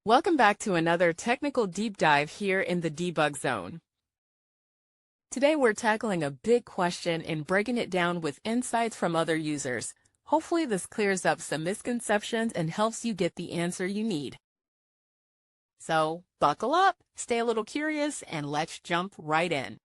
Welcome back to another technical deep dive here in the debug zone. Today we're tackling a big question and breaking it down with insights from other users. Hopefully this clears up some misconceptions and helps you get the answer you need. So buckle up, stay a little curious, and let's jump right in.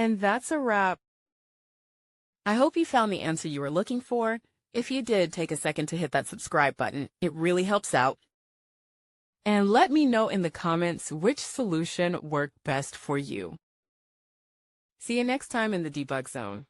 And that's a wrap. I hope you found the answer you were looking for. If you did, take a second to hit that subscribe button. It really helps out. And let me know in the comments which solution worked best for you. See you next time in the debug zone.